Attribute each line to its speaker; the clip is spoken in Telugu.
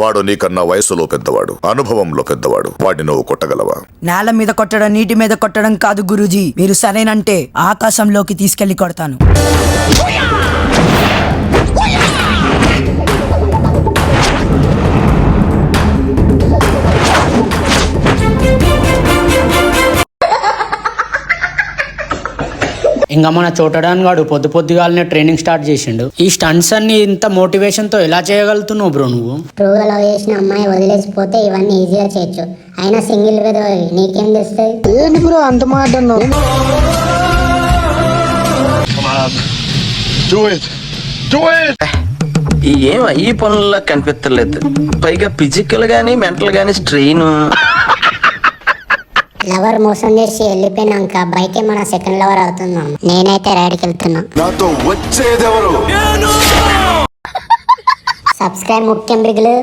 Speaker 1: వాడు నీకన్నా వయసులో పెద్దవాడు, అనుభవంలో పెద్దవాడు. వాడిని నువ్వు కొట్టగలవా?
Speaker 2: నేల మీద కొట్టడం, నీటి మీద కొట్టడం కాదు గురూజీ. మీరు సరేనంటే ఆకాశంలోకి తీసుకెళ్లి కొడతాను.
Speaker 3: ఇంకా మన చోటడాన్ గాడు పొద్దుగాలనే ట్రైనింగ్ స్టార్ట్ చేసిండు. ఈ స్టంట్స్ అన్ని ఇంత మోటివేషన్ తో ఎలా చేయగలుగుతున్నావు బ్రో నువ్వు?
Speaker 4: ట్రూగా లవ్ చేసిన అమ్మాయి వదిలేసిపోతే ఇవన్నీ ఈజీగా చేయొచ్చు. అయినా సింగిల్ మీద నీకేం తెస్తుంది?
Speaker 5: ఏంటి బ్రో అంత మాట అన్నావు?
Speaker 6: ఏం ఈ పనుల్లో కనిపించలేదు. పైగా ఫిజికల్ గానీ మెంటల్ గానీ స్ట్రెయిన్.
Speaker 4: లవర్ మోసం చేసి వెళ్ళిపోయినాక బైకే మన సెకండ్ లవర్ అవుతున్నాం. నేనైతే రైడ్కి వెళ్తున్నా.
Speaker 1: నాతో వచ్చేదెవరు?
Speaker 4: సబ్స్క్రైబ్ ముఖ్యం బిగులు.